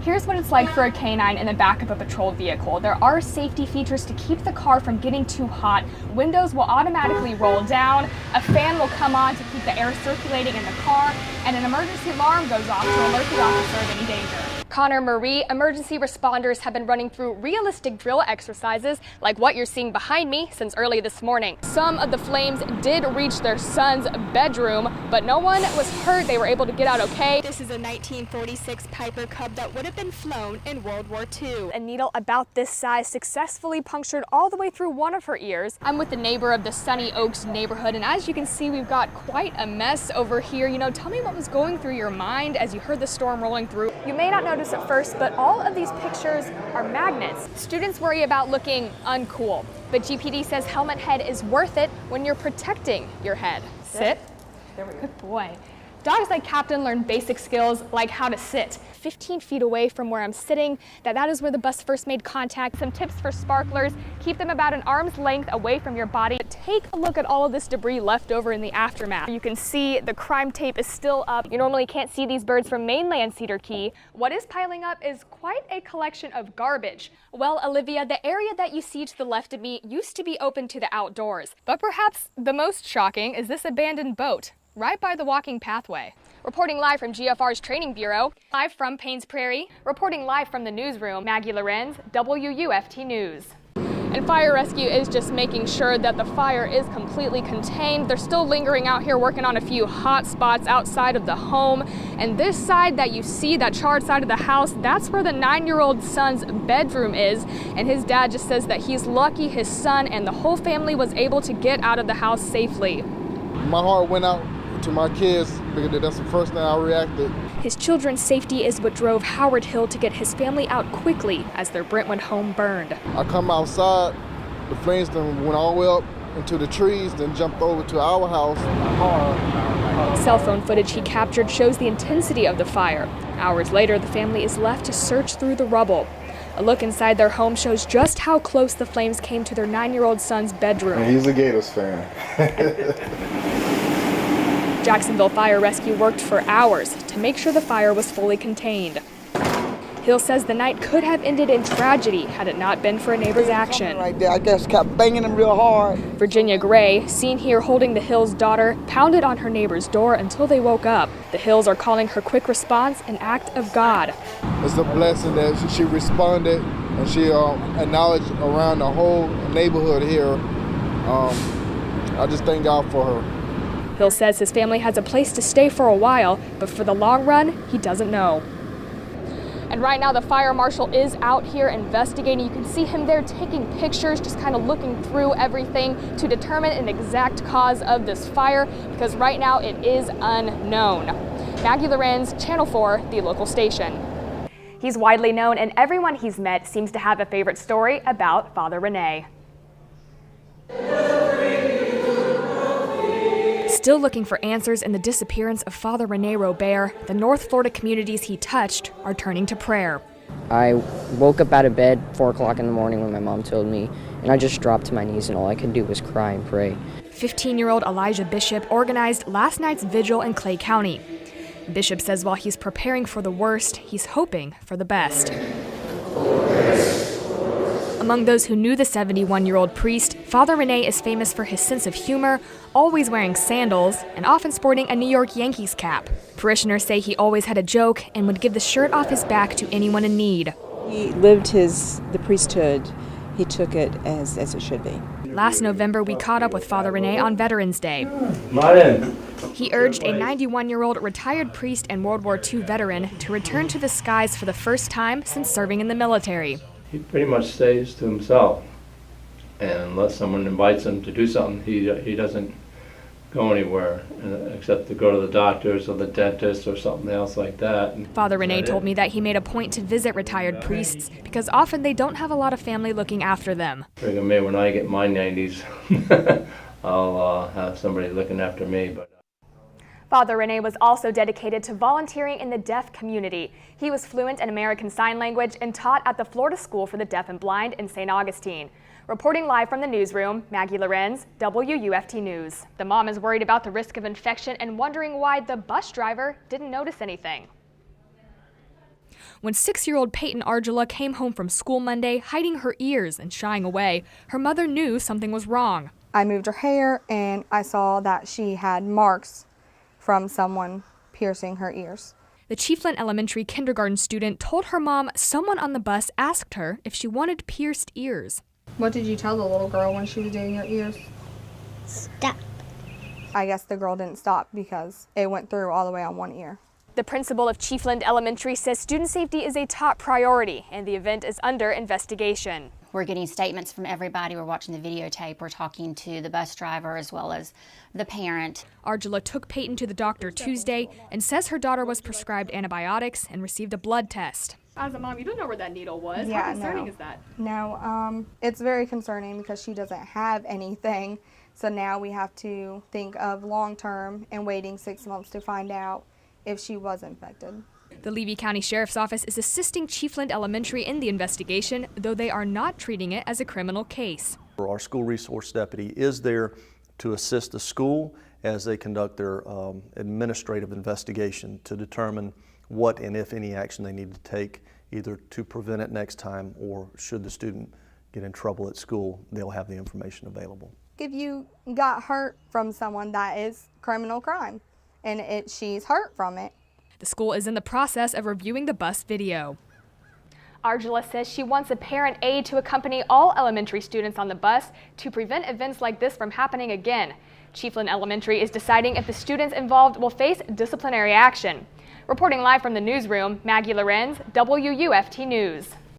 Here's what it's like for a canine in the back of a patrol vehicle. There are safety features to keep the car from getting too hot. Windows will automatically roll down, a fan will come on to keep the air circulating in the car, and an emergency alarm goes off to alert the officer of any danger. Connor Marie, emergency responders have been running through realistic drill exercises like what you're seeing behind me since early this morning. Some of the flames did reach their son's bedroom, but no one was hurt. They were able to get out okay. This is a 1946 Piper Cub that would have been flown in World War II. A needle about this size successfully punctured all the way through one of her ears. I'm with the neighbor of the Sunny Oaks neighborhood, and as you can see, we've got quite a mess over here. You know, tell me what was going through your mind as you heard the storm rolling through. You may not notice at first, but all of these pictures are magnets. Students worry about looking uncool, but GPD says helmet head is worth it when you're protecting your head. Sit. There we go. Good boy. Dogs like Captain learn basic skills like how to sit. 15 feet away from where I'm sitting, that is where the bus first made contact. Some tips for sparklers: keep them about an arm's length away from your body. Take a look at all of this debris left over in the aftermath. You can see the crime tape is still up. You normally can't see these birds from mainland Cedar Key. What is piling up is quite a collection of garbage. Well, Olivia, the area that you see to the left of me used to be open to the outdoors. But perhaps the most shocking is this abandoned boat right by the walking pathway. Reporting live from GFR's Training Bureau, live from Paynes Prairie, reporting live from the newsroom, Maggie Lorenz, WUFT News. And fire rescue is just making sure that the fire is completely contained. They're still lingering out here working on a few hot spots outside of the home. And this side that you see, that charred side of the house, that's where the 9-year-old son's bedroom is. And his dad just says that he's lucky his son and the whole family was able to get out of the house safely. My heart went out to my kids because that's the first thing I reacted. His children's safety is what drove Howard Hill to get his family out quickly as their Brentwood home burned. I come outside, the flames then went all the way up into the trees, then jumped over to our house. Cell phone footage he captured shows the intensity of the fire. Hours later, the family is left to search through the rubble. A look inside their home shows just how close the flames came to their 9-year-old son's bedroom. He's a Gators fan. Jacksonville Fire Rescue worked for hours to make sure the fire was fully contained. Hill says the night could have ended in tragedy had it not been for a neighbor's action. Right there, I just kept banging him real hard. Virginia Gray, seen here holding the Hills' daughter, pounded on her neighbor's door until they woke up. The Hills are calling her quick response an act of God. It's a blessing that she responded and she acknowledged around the whole neighborhood here. I just thank God for her. Hill says his family has a place to stay for a while, but for the long run, he doesn't know. And right now the fire marshal is out here investigating. You can see him there taking pictures, just kind of looking through everything to determine an exact cause of this fire, because right now it is unknown. Maggie Lorenz, Channel 4, the local station. He's widely known, and everyone he's met seems to have a favorite story about Father Rene. Still looking for answers in the disappearance of Father Rene Robert, the North Florida communities he touched are turning to prayer. I woke up out of bed 4 o'clock in the morning when my mom told me, and I just dropped to my knees, and all I could do was cry and pray. 15-year-old Elijah Bishop organized last night's vigil in Clay County. Bishop says while he's preparing for the worst, he's hoping for the best. Among those who knew the 71-year-old priest, Father Rene is famous for his sense of humor, always wearing sandals, and often sporting a New York Yankees cap. Parishioners say he always had a joke and would give the shirt off his back to anyone in need. He lived the priesthood. He took it as it should be. Last November, we caught up with Father Rene on Veterans Day. He urged a 91-year-old retired priest and World War II veteran to return to the skies for the first time since serving in the military. He pretty much stays to himself, and unless someone invites him to do something, he doesn't go anywhere except to go to the doctors or the dentist or something else like that. Father Rene told me that he made a point to visit retired priests because often they don't have a lot of family looking after them. Figure me, when I get my 90s, I'll have somebody looking after me. Father Rene was also dedicated to volunteering in the deaf community. He was fluent in American Sign Language and taught at the Florida School for the Deaf and Blind in St. Augustine. Reporting live from the newsroom, Maggie Lorenz, WUFT News. The mom is worried about the risk of infection and wondering why the bus driver didn't notice anything. When 6-year-old Peyton Argela came home from school Monday, hiding her ears and shying away, her mother knew something was wrong. I moved her hair and I saw that she had marks from someone piercing her ears. The Chiefland Elementary kindergarten student told her mom someone on the bus asked her if she wanted pierced ears. What did you tell the little girl when she was doing your ears? Stop. I guess the girl didn't stop because it went through all the way on one ear. The principal of Chiefland Elementary says student safety is a top priority and the event is under investigation. We're getting statements from everybody. We're watching the videotape. We're talking to the bus driver as well as the parent. Argela took Peyton to the doctor Tuesday and says her daughter was prescribed antibiotics and received a blood test. As a mom, you don't know where that needle was. Yeah, How concerning no. is that? No, it's very concerning because she doesn't have anything. So now we have to think of long term and waiting 6 months to find out if she was infected. The Levy County Sheriff's Office is assisting Chiefland Elementary in the investigation, though they are not treating it as a criminal case. Our school resource deputy is there to assist the school as they conduct their administrative investigation to determine what and if any action they need to take, either to prevent it next time or should the student get in trouble at school, they'll have the information available. If you got hurt from someone, that is criminal crime, and she's hurt from it. The school is in the process of reviewing the bus video. Argela says she wants a parent aide to accompany all elementary students on the bus to prevent events like this from happening again. Chiefland Elementary is deciding if the students involved will face disciplinary action. Reporting live from the newsroom, Maggie Lorenz, WUFT News.